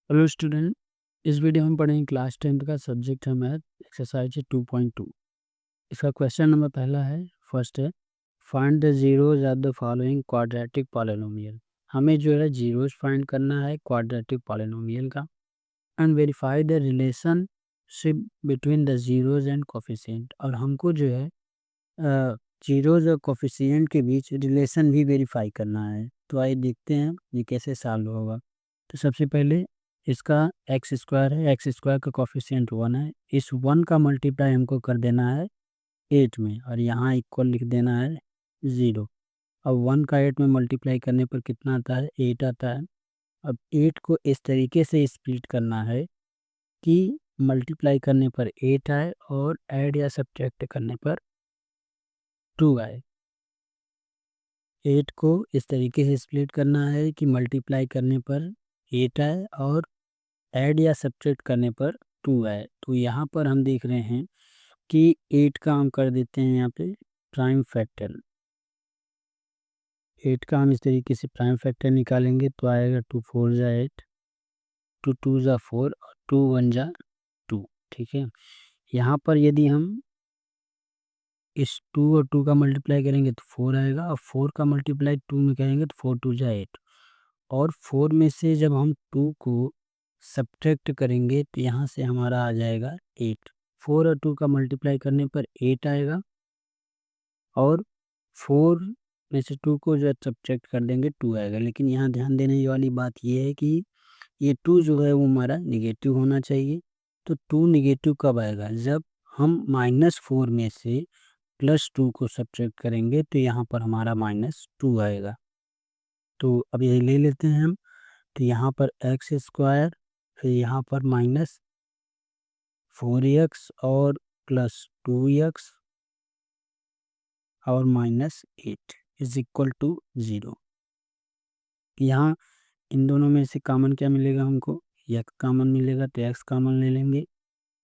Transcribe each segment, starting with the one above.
Hello student. इस video में पढ़ेंगे क्लास 10th का सब्जेक्ट है मैथ, एक्सरसाइज 2.2। इसका क्वेश्चन नंबर पहला है, फर्स्ट है, find the zeros of the following quadratic polynomial. हमें जो है जीरोज फाइंड करना है क्वाड्रेटिक पॉलिनोमियल का, and verify the relationship between the zeros and coefficient. और हमको जो है जीरोज और कोफिशिएंट के बीच रिलेशन भी वेरीफाई करना है। तो आइए देखते हैं ये कैसे सॉल्व होगा। तो सबसे पहले इसका एक्स स्क्वायर है, एक्स स्क्वायर का कोफिशिएंट 1 है। इस 1 का मल्टीप्लाई हमको कर देना है 8 में, और यहाँ इक्वल लिख देना है 0। अब 1 का 8 में मल्टीप्लाई करने पर कितना आता है? 8 आता है। अब 8 को इस तरीके से स्प्लिट करना है कि मल्टीप्लाई करने पर 8 आए और ऐड या सब्ट्रैक्ट करने पर 2 आए। 8 को इस तरीके से स्प्लिट करना है कि मल्टीप्लाई करने पर 8 आए और ऐड या सब्ट्रैक्ट करने पर 2 आए। तो यहाँ पर हम देख रहे हैं कि 8 का हम कर देते हैं यहाँ पे प्राइम फैक्टर। 8 का हम इस तरीके से प्राइम फैक्टर निकालेंगे तो आएगा 2 4 जा 8, 2 2 जा 4 और 2 1 जा 2। ठीक है, यहाँ पर यदि हम इस 2 और 2 का मल्टीप्लाई करेंगे तो 4 आएगा, और 4 का मल्टीप्लाई 2 में करेंगे तो 4 2 जा 8, और 4 में से जब हम 2 को सब्ट्रैक्ट करेंगे तो यहाँ से हमारा आ जाएगा 8। 4 और 2 का मल्टीप्लाई करने पर 8 आएगा, और 4 में से 2 को जो है सब्ट्रैक्ट कर देंगे 2 आएगा। लेकिन यहाँ ध्यान देने वाली बात ये है कि ये 2 जो है वो हमारा निगेटिव होना चाहिए। तो 2 निगेटिव कब आएगा? जब हम -4 में से +2 को सब्ट्रैक्ट करेंगे तो यहाँ पर हमारा -2 आएगा। तो अब यही ले लेते हैं हम। तो यहाँ पर एक्स स्क्वायर, फिर यहाँ पर -4x और +2x और -8 इज इक्वल टू 0। यहाँ इन दोनों में से कॉमन क्या मिलेगा? हमको x कॉमन मिलेगा, तो x कॉमन ले लेंगे।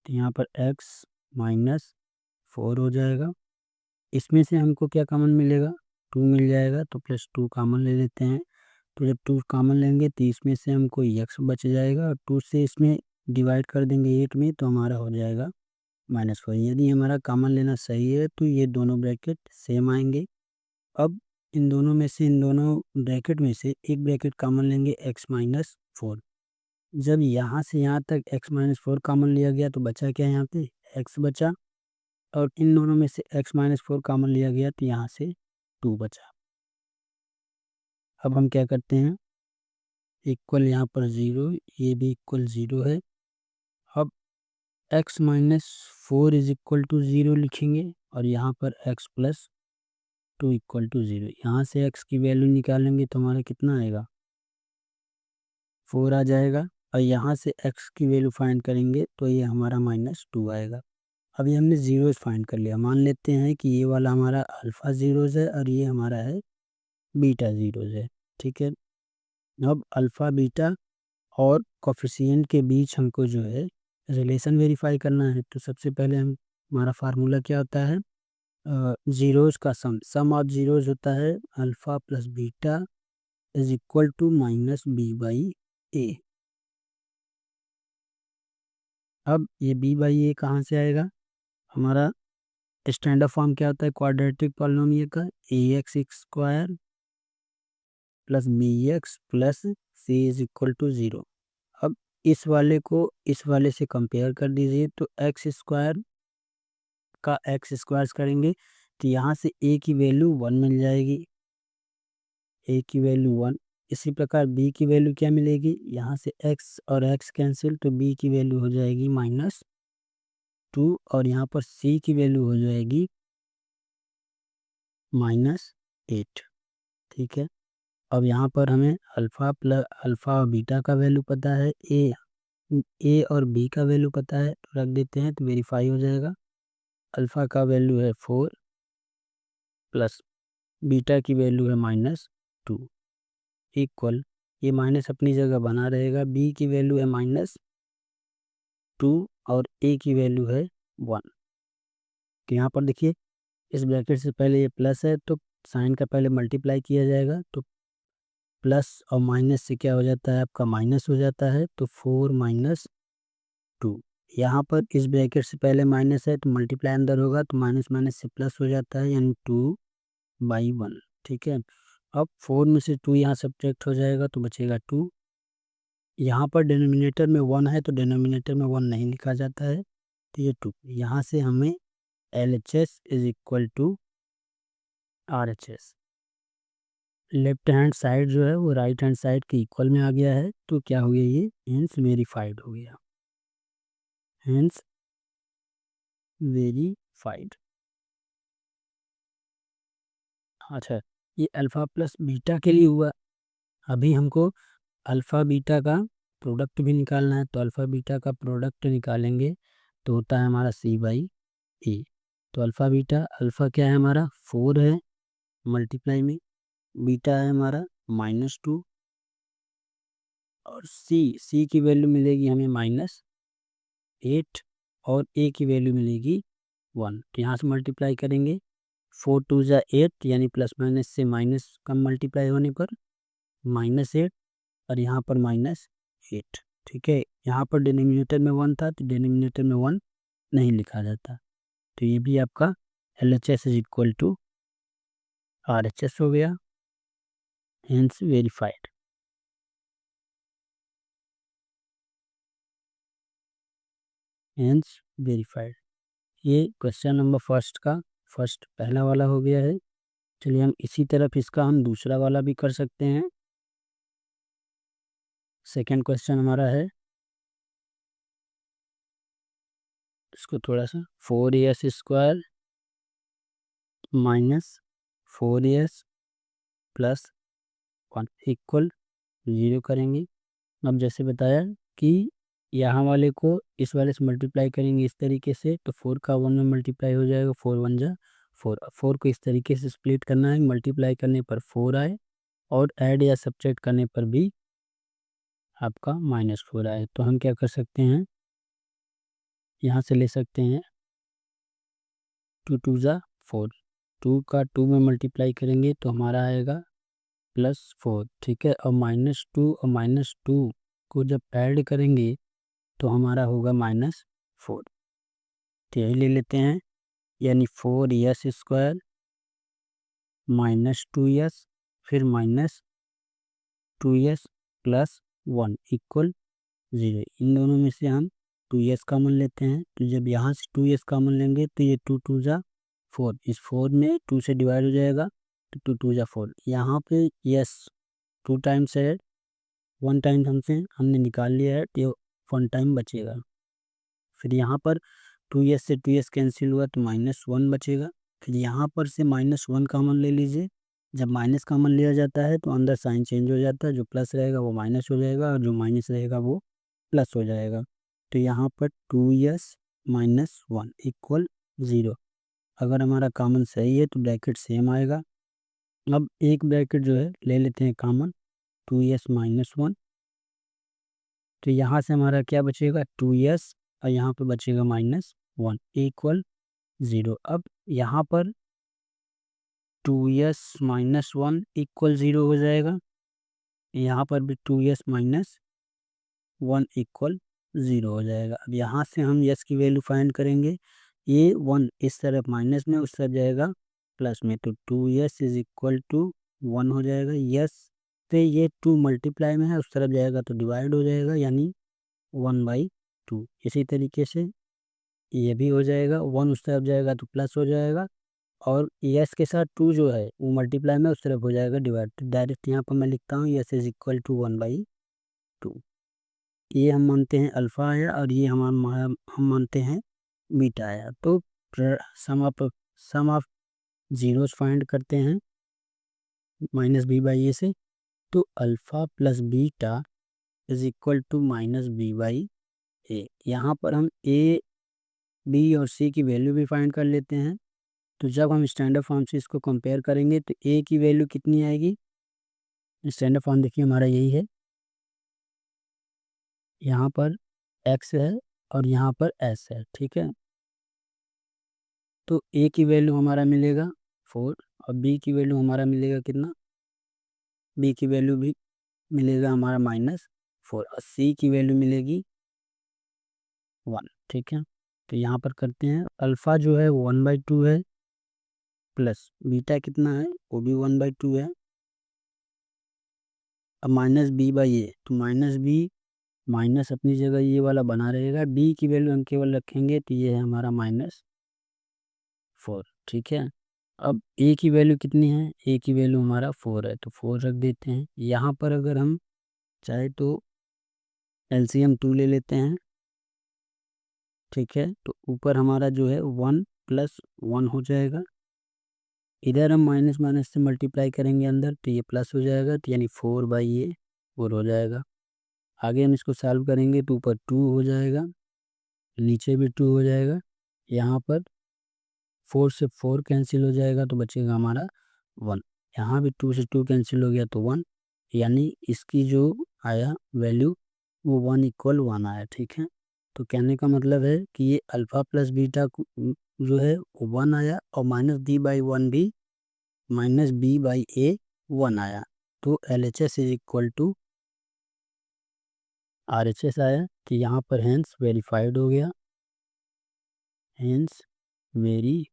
तो यहाँ पर x -4 हो जाएगा। इसमें से हमको क्या कॉमन मिलेगा? 2 मिल जाएगा, तो +2 कॉमन ले लेते हैं। तो जब 2 कॉमन लेंगे तो इसमें से हमको x बच जाएगा, और 2 से इसमें डिवाइड कर देंगे 8 में, तो हमारा हो जाएगा -4। यदि हमारा कॉमन लेना सही है तो ये दोनों ब्रैकेट सेम आएंगे। अब इन दोनों में से, इन दोनों ब्रैकेट में से एक ब्रैकेट कॉमन लेंगे x-4। जब यहाँ से यहाँ तक x-4 कॉमन लिया गया तो बचा क्या? यहाँ पे x बचा, और इन दोनों में से x-4 कॉमन लिया गया तो यहाँ से 2 बचा। अब हम क्या करते हैं, इक्वल यहाँ पर 0, ये भी इक्वल 0 है। अब x-4 इज इक्वल टू 0 लिखेंगे, और यहाँ पर x + 2 इक्वल टू 0। यहाँ से x की वैल्यू निकालेंगे तो हमारा कितना आएगा? 4 आ जाएगा, और यहाँ से x की वैल्यू फाइंड करेंगे तो ये हमारा -2 आएगा। अभी हमने जीरोज फाइंड कर लिया। मान लेते हैं कि ये वाला हमारा अल्फ़ा जीरोज है और ये हमारा है बीटा जीरोज है। ठीक है, अब अल्फ़ा बीटा और कोफिशिएंट के बीच हमको जो है रिलेशन वेरीफाई करना है। तो सबसे पहले हम, हमारा फार्मूला क्या होता है? जीरोज का सम ऑफ जीरोज होता है alpha plus beta is equal to -b/a। अब ये b/a कहाँ से आएगा? हमारा स्टैंडर्ड फॉर्म क्या होता है क्वाड्रेटिक पॉलिनोमियल का? ax² plus bx plus c is equal to 0। अब इस वाले को इस वाले से कंपेयर कर दीजिए, तो x² का x² करेंगे तो यहाँ से a की वैल्यू 1 मिल जाएगी, a की वैल्यू 1। इसी प्रकार b की वैल्यू क्या मिलेगी? यहाँ से x और x कैंसिल, तो b की वैल्यू हो जाएगी -2, और यहाँ पर c की वैल्यू हो जाएगी -8। ठीक है, अब यहाँ पर हमें अल्फ़ा और बीटा का वैल्यू पता है, ए और बी का वैल्यू पता है, तो रख देते हैं तो वेरीफाई हो जाएगा। अल्फ़ा का वैल्यू है 4 प्लस बीटा की वैल्यू है -2 इक्वल, ये माइनस अपनी जगह बना रहेगा। बी की वैल्यू है -2 और ए की वैल्यू है 1। तो यहाँ पर देखिए, इस ब्रैकेट से पहले ये प्लस है तो साइन का पहले मल्टीप्लाई किया जाएगा, तो प्लस और माइनस से क्या हो जाता है आपका माइनस हो जाता है, तो 4 माइनस 2। यहाँ पर इस ब्रैकेट से पहले माइनस है तो मल्टीप्लाई अंदर होगा, तो माइनस माइनस से प्लस हो जाता है, यानी 2/1। ठीक है, अब 4 में से 2 यहाँ सब्ट्रैक्ट हो जाएगा तो बचेगा 2। यहाँ पर डिनोमिनेटर में 1 है तो डिनोमिनेटर में 1 नहीं लिखा जाता है, तो ये 2। यहाँ से हमें LHS is equal to RHS। Left hand side जो है वो राइट हैंड साइड के इक्वल में आ गया है, तो क्या हो गया, ये हेंस वेरीफाइड हो गया, हेंस वेरीफाइड। अच्छा, ये अल्फ़ा प्लस बीटा के लिए हुआ। अभी हमको अल्फ़ा बीटा का प्रोडक्ट भी निकालना है, तो अल्फ़ा बीटा का प्रोडक्ट निकालेंगे तो होता है हमारा C/A। तो अल्फ़ा बीटा, अल्फ़ा क्या है हमारा 4 है मल्टीप्लाई में, बीटा है हमारा -2, और सी की वैल्यू मिलेगी हमें -8, और ए की वैल्यू मिलेगी 1। तो यहाँ से मल्टीप्लाई करेंगे, 4 2 ज़ा 8, यानी प्लस माइनस से माइनस कम मल्टीप्लाई होने पर -8, और यहाँ पर -8। ठीक है, यहाँ पर डिनोमिनेटर में 1 था तो डिनोमिनेटर में 1 नहीं लिखा जाता, तो ये भी आपका LHS is equal to RHS हो गया, हेंस वेरीफाइड। Hence verified. ये क्वेश्चन नंबर फर्स्ट का फर्स्ट पहला वाला हो गया है। चलिए हम इसी तरफ इसका हम दूसरा वाला भी कर सकते हैं। सेकंड क्वेश्चन हमारा है, इसको थोड़ा सा 4s² minus 4s plus 1 equal 0 करेंगे। अब जैसे बताया कि यहाँ वाले को इस वाले से मल्टीप्लाई करेंगे इस तरीके से, तो 4 का 1 में मल्टीप्लाई हो जाएगा, 4 1 जा 4। 4 को इस तरीके से स्प्लिट करना है, मल्टीप्लाई करने पर 4 आए और ऐड या सब्ट्रैक्ट करने पर भी आपका -4 आए। तो हम क्या कर सकते हैं, यहाँ से ले सकते हैं 2 2 ज़ा 4, 2 का 2 में मल्टीप्लाई करेंगे तो हमारा आएगा +4। ठीक है, और -2 और -2 को जब ऐड करेंगे तो हमारा होगा -4। तो यही ले लेते हैं, यानी 4s² -2s फिर -2s प्लस 1 इक्वल 0। इन दोनों में से हम 2s कॉमन लेते हैं, तो जब यहाँ से 2s कॉमन लेंगे तो ये 2 2 ज़ा 4, इस 4 में 2 से डिवाइड हो जाएगा, तो 2 2 ज़ा 4। यहाँ पे यस 2 टाइम्स है, 1 टाइम हमने निकाल लिया है, तो 1 टाइम बचेगा। फिर यहाँ पर 2s से 2s कैंसिल हुआ तो -1 बचेगा। फिर यहाँ पर से -1 कॉमन ले लीजिए, जब माइनस कॉमन लिया जाता है तो अंदर साइन चेंज हो जाता है, जो प्लस रहेगा वो माइनस हो जाएगा और जो माइनस रहेगा वो प्लस हो जाएगा। तो यहाँ पर 2s - 1 इक्वल 0। अगर हमारा कॉमन सही है तो ब्रैकेट सेम आएगा। अब एक ब्रैकेट जो है ले लेते हैं कॉमन, 2s - 1, तो यहाँ से हमारा क्या बचेगा 2s, और यहाँ पे बचेगा -1 इक्वल 0। अब यहाँ पर 2s - 1 इक्वल 0 हो जाएगा, यहाँ पर भी 2s - 1 इक्वल 0 हो जाएगा। अब यहाँ से हम यस की वैल्यू फाइंड करेंगे, ये 1 इस तरफ माइनस में उस तरफ जाएगा प्लस में, तो 2s इज इक्वल टू 1 हो जाएगा। यस से ये 2 मल्टीप्लाई में है, उस तरफ जाएगा तो डिवाइड हो जाएगा, यानी 1/2। इसी तरीके से ये भी हो जाएगा, 1 उस तरफ जाएगा तो प्लस हो जाएगा, और यस के साथ 2 जो है वो मल्टीप्लाई में उस तरफ हो जाएगा डिवाइड। तो डायरेक्ट यहाँ पर मैं लिखता हूँ यस इज इक्वल टू 1/2। ये हम मानते हैं अल्फ़ा आया और ये हम मानते हैं बीटा आया। तो सम ऑफ जीरोस फाइंड करते हैं -b/a से, तो alpha plus beta is equal to -b/a। यहाँ पर हम ए बी और सी की वैल्यू भी फाइंड कर लेते हैं। तो जब हम स्टैंडर्ड फॉर्म से इसको कंपेयर करेंगे तो ए की वैल्यू कितनी आएगी, स्टैंडर्ड फॉर्म देखिए हमारा यही है, यहाँ पर x है और यहाँ पर s है। ठीक है, तो a की वैल्यू हमारा मिलेगा 4 और b की वैल्यू हमारा मिलेगा कितना बी की वैल्यू भी मिलेगा हमारा -4 और सी की वैल्यू मिलेगी 1। ठीक है, तो यहाँ पर करते हैं, अल्फ़ा जो है 1/2 है, प्लस बीटा कितना है, वो भी 1/2 है। अब -b/a, तो -b माइनस अपनी जगह ये वाला बना रहेगा, b की वैल्यू हम केवल रखेंगे, तो ये है हमारा -4। ठीक है, अब a की वैल्यू कितनी है, a की वैल्यू हमारा 4 है, तो 4 रख देते हैं। यहाँ पर अगर हम चाहे तो एलसीएम 2 ले लेते हैं। ठीक है, तो ऊपर हमारा जो है 1 + 1 हो जाएगा, इधर हम माइनस माइनस से मल्टीप्लाई करेंगे अंदर, तो ये प्लस हो जाएगा, तो यानी 4/a 4 हो जाएगा। आगे हम इसको सॉल्व करेंगे तो ऊपर 2 हो जाएगा, नीचे भी 2 हो जाएगा। यहाँ पर 4 से 4 कैंसिल हो जाएगा, तो बचेगा हमारा 1। यहाँ भी 2 से 2 कैंसिल हो गया, तो 1, यानी इसकी जो आया वैल्यू वो 1 = 1 आया। ठीक है, तो कहने का मतलब है कि ये अल्फ़ा प्लस बीटा जो है 1 आया, और -d/1 भी -b/a 1 आया, तो LHS = RHS आया। तो यहाँ पर हेंस वेरीफाइड हो गया, हेंस वेरीफाइड।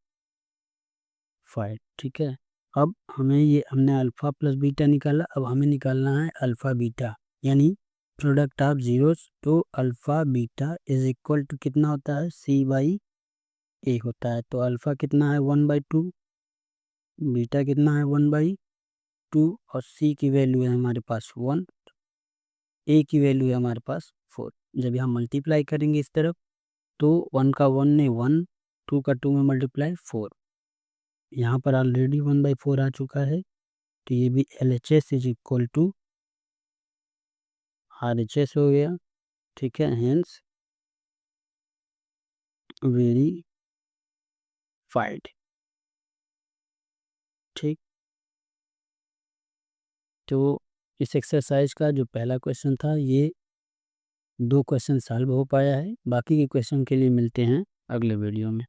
ठीक है, अब हमने अल्फ़ा प्लस बीटा निकाला, अब हमें निकालना है अल्फ़ा बीटा, यानी प्रोडक्ट ऑफ जीरोस। तो अल्फ़ा बीटा = कितना होता है, c/a होता है। तो अल्फ़ा कितना है 1/2, बीटा कितना है 1/2, और c की वैल्यू है हमारे पास 1, a की वैल्यू है हमारे पास 4। जब हम मल्टीप्लाई करेंगे इस तरफ, तो 1 का 1 में 1, 2 का 2 में मल्टीप्लाई 4, यहाँ पर ऑलरेडी 1/4 आ चुका है, तो ये भी LHS = RHS हो गया। ठीक है, हेंस वेरीफाइड। ठीक, तो इस एक्सरसाइज का जो पहला क्वेश्चन था, ये 2 क्वेश्चन सॉल्व हो पाया है। बाकी के क्वेश्चन के लिए मिलते हैं अगले वीडियो में।